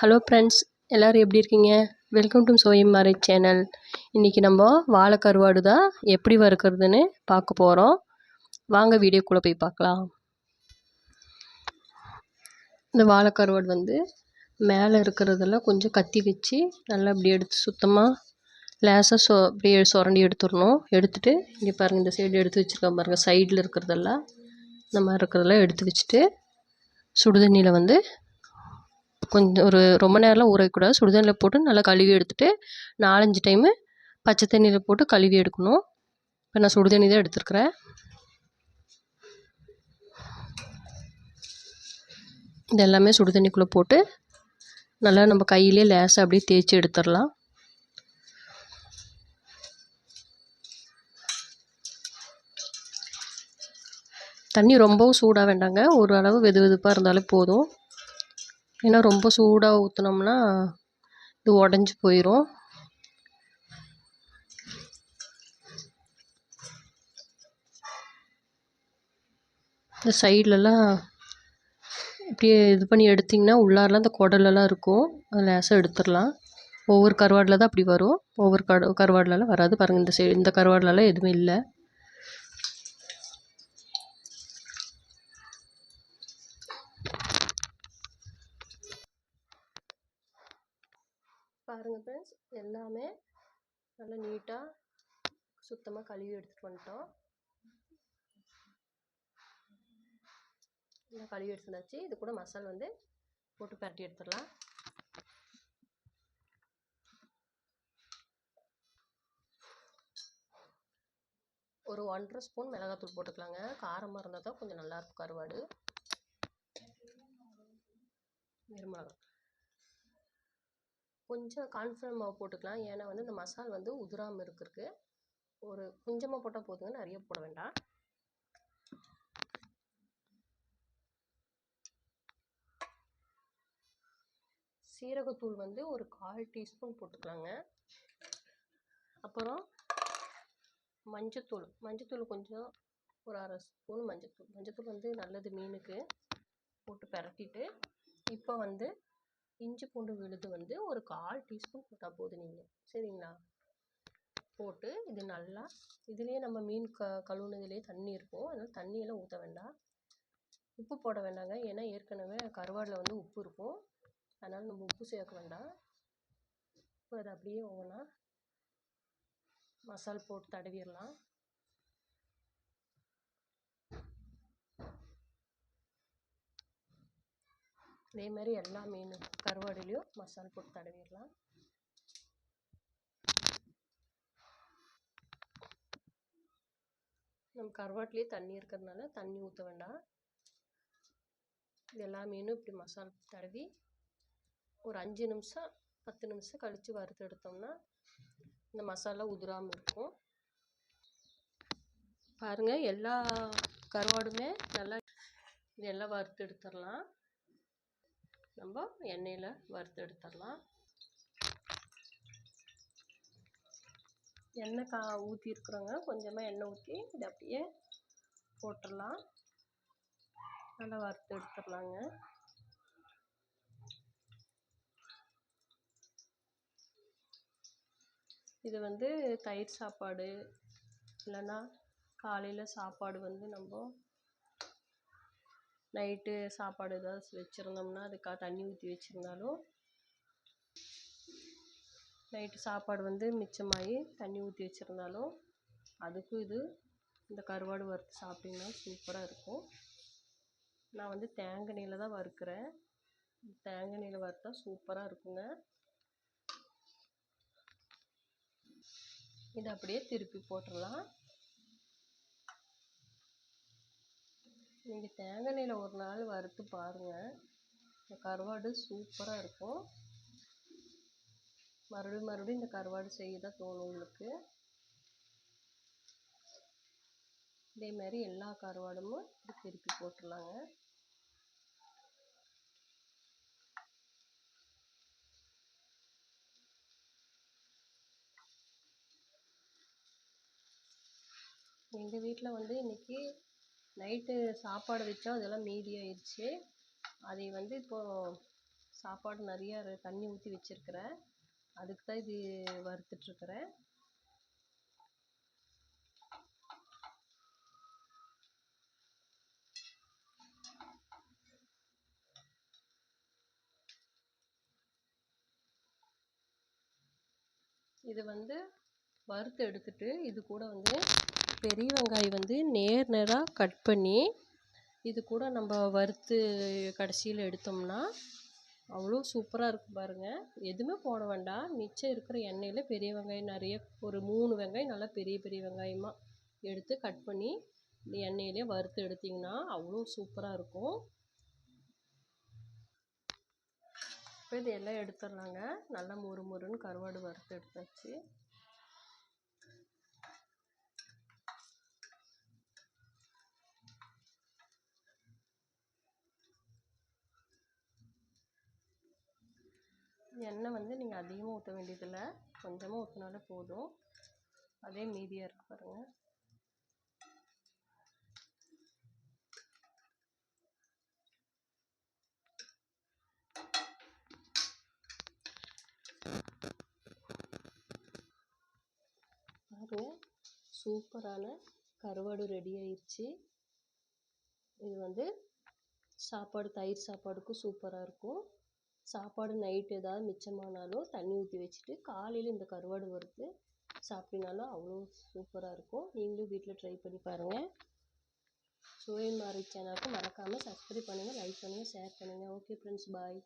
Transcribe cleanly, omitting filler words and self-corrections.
Hello friends, எல்லோரும் எப்படி இருக்கீங்க? Welcome to Soyam marriage channel. இன்றைக்கி நம்ம வாழை கருவாடு தான் எப்படி வறுக்கிறதுன்னு பார்க்க போகிறோம். வாங்க வீடியோக்குள்ளே போய் பார்க்கலாம். இந்த வாழை கருவாடு வந்து மேலே இருக்கிறதெல்லாம் கொஞ்சம் கத்தி வச்சு நல்லா இப்படி எடுத்து சுத்தமாக லேசாக அப்படியே சுரண்டி எடுத்துடணும். எடுத்துகிட்டு இங்கே பாருங்கள், இந்த சைடு எடுத்து வச்சுருக்கோம் பாருங்கள், சைடில் இருக்கிறதெல்லாம் இந்த மாதிரி இருக்கிறதெல்லாம் எடுத்து வச்சுட்டு சுடுதண்ணியில் வந்து கொஞ்சம் ரொம்ப நேரம்லாம் ஊற வைக்கக்கூடாது. சுடுதண்ணியில் போட்டு நல்லா கழுவி எடுத்துகிட்டு 4-5 டைமு பச்சை தண்ணியில் போட்டு கழுவி எடுக்கணும். இப்போ நான் சுடுதண்ணி தான் எடுத்துருக்குறேன். இது எல்லாமே சுடுதண்ணிக்குள்ளே போட்டு நல்லா நம்ம கையிலே லேசாக அப்படியே தேய்ச்சி எடுத்துடலாம். தண்ணி ரொம்பவும் சூடாக வேண்டாங்க, ஓரளவு வெது வெதுப்பாக இருந்தாலே போதும். ஏன்னா ரொம்ப சூடாக ஊற்றினோம்னா இது உடஞ்சி போயிடும். இந்த சைட்லலாம் இப்படியே இது பண்ணி எடுத்திங்கன்னா உள்ளாரெலாம் இந்த குடலெல்லாம் இருக்கும், அது லேசாக எடுத்துடலாம். ஒவ்வொரு கருவாடில் தான் அப்படி வரும், ஒவ்வொரு கருவாடிலலாம் வராது. பாருங்கள், இந்த சைடு இந்த கருவாடிலலாம் எதுவுமே இல்லை. பாருங்கள் ஃப்ரெண்ட்ஸ், எல்லாமே நல்லா நீட்டாக சுத்தமாக கழுவி எடுத்துகிட்டு வந்துட்டோம். நல்லா கழுவி எடுத்துட்டாச்சு. இது கூட மசாலா வந்து போட்டு பரட்டி எடுத்துடலாம். ஒரு 1.5 ஸ்பூன் மிளகாத்தூள் போட்டுக்கலாங்க. காரமாக இருந்தால் தான் கொஞ்சம் நல்லாயிருக்கும் கருவாடு. மிளகா கொஞ்சம் கார்ன்ஃப்ளவர் மாவு போட்டுக்கலாம், ஏன்னா வந்து இந்த மசாலா வந்து உதிராமல் இருக்கிறதுக்கு. ஒரு கொஞ்சமாக போட்டால் போதுங்க, நிறைய போட வேண்டாம். சீரகத்தூள் வந்து ஒரு 1/4 டீஸ்பூன் போட்டுக்கலாங்க. அப்புறம் மஞ்சத்தூள் கொஞ்சம் ஒரு 1/2 ஸ்பூன் மஞ்சத்தூள் வந்து நல்லது மீனுக்கு. போட்டு பரட்டிட்டு இப்போ வந்து இஞ்சி பூண்டு விழுது வந்து ஒரு 1/4 டீஸ்பூன் போட்டால் போதும் நீங்கள், சரிங்களா? போட்டு இது நல்லா, இதுலேயே நம்ம மீன் கழுவுனதுலேயே தண்ணி இருக்கும், அதனால் தண்ணியெல்லாம் ஊற்ற வேண்டாம். உப்பு போட வேண்டாங்க, ஏன்னா ஏற்கனவே கருவாடில் வந்து உப்பு இருக்கும், அதனால் நம்ம உப்பு சேர்க்க வேண்டாம். இப்போ அதை அப்படியே ஒவ்வொன்றா மசாலா போட்டு தடவிடலாம். இதே மாதிரி எல்லா மீன் கருவாடுலேயும் மசாலா போட்டு தடவிடலாம். நம்ம கருவாட்டிலே தண்ணி இருக்கிறதுனால தண்ணி ஊற்ற வேண்டாம். இது எல்லா மீனும் இப்படி மசாலா தடவி ஒரு 5 நிமிஷம் 10 நிமிஷம் கழித்து வறுத்து எடுத்தோம்னா இந்த மசாலா உதிராமல் இருக்கும். பாருங்கள், எல்லா கருவாடுமே நல்லா இதெல்லாம் வறுத்து எடுத்துடலாம். நம்ம எண்ணெயில் வறுத்து எடுத்துடலாம். எண்ணெய் ஊற்றி இருக்கிறோங்க, கொஞ்சமாக எண்ணெய் ஊற்றி இதை அப்படியே போட்டுடலாம். நல்லா வறுத்து எடுத்துடலாங்க. இது வந்து தயிர் சாப்பாடு இல்லைன்னா காலையில் சாப்பாடு வந்து நம்ம நைட்டு சாப்பாடு ஏதாவது வச்சுருந்தோம்னா அதுக்காக தண்ணி ஊற்றி வச்சுருந்தாலும், நைட்டு சாப்பாடு வந்து மிச்சமாகி தண்ணி ஊற்றி வச்சுருந்தாலும் அதுக்கும் இந்த கருவாடு வறுத்து சாப்பிட்டிங்கன்னா சூப்பராக இருக்கும். நான் வந்து தேங்காய் எண்ணெயில் தான் வறுக்கிறேன். தேங்காய் எண்ணெயில் வறுத்தா சூப்பராக இருக்குங்க. இதை அப்படியே திருப்பி போட்டுடலாம். நீங்கள் தேங்காய் எண்ணெயில் ஒரு நாள் வறுத்து பாருங்கள், இந்த கருவாடு சூப்பராக இருக்கும். மறுபடியும் இந்த கருவாடு செய்ய தான் தோணும் உங்களுக்கு. இதே மாதிரி எல்லா கருவாடும் திருப்பி போட்டுடலாங்க. எங்கள் வீட்டில் வந்து இன்றைக்கி நைட்டு சாப்பாடு வச்சோம், அதெல்லாம் மீதி ஆயிடுச்சு. அதை வந்து இப்போது சாப்பாடு நிறையா தண்ணி ஊற்றி வச்சுருக்கிறேன். அதுக்கு தான் இது வறுத்துட்ருக்கிறேன். இது வந்து வறுத்து எடுத்துட்டு இது கூட வந்து பெரிய வெங்காயம் வந்து நேராக கட் பண்ணி இது கூட நம்ம வறுத்து கடைசியில் எடுத்தோம்னா அவ்வளோ சூப்பராக இருக்கும் பாருங்கள். எதுவுமே போட வேண்டாம். மிச்சம் இருக்கிற எண்ணெயில் பெரிய வெங்காயம் நிறைய ஒரு 3 வெங்காயம் நல்லா பெரிய பெரிய வெங்காயமாக எடுத்து கட் பண்ணி இந்த எண்ணெயிலே வறுத்து எடுத்திங்கன்னா அவ்வளோ சூப்பராக இருக்கும். இப்போ இது எல்லாம் எடுத்துடலாங்க. நல்லா முறுமுறுன்னு கருவாடு வறுத்து எடுத்தாச்சு. எண்ணெய் வந்து நீங்கள் அதிகமாக ஊற்ற வேண்டியதில்லை, கொஞ்சமாக ஊற்றினாலே போதும். அதே மீதியாக இருக்கு பாருங்கள். சூப்பரான கருவாடு ரெடி ஆயிடுச்சு. இது வந்து சாப்பாடு தயிர் சாப்பாடுக்கும் சூப்பராக இருக்கும். சாப்பாடு நைட்டு ஏதாவது மிச்சமானாலும் தண்ணி ஊற்றி வச்சுட்டு காலையில் இந்த கருவாடு வறுத்து சாப்பிட்டினாலும் அவ்வளோ சூப்பராக இருக்கும். நீங்களும் வீட்டில் ட்ரை பண்ணி பாருங்கள். சுவை மாறி சேனலுக்கு மறக்காமல் சப்ஸ்கிரைப் பண்ணுங்கள், லைக் பண்ணுங்கள், ஷேர் பண்ணுங்கள். ஓகே ஃப்ரெண்ட்ஸ், பாய்.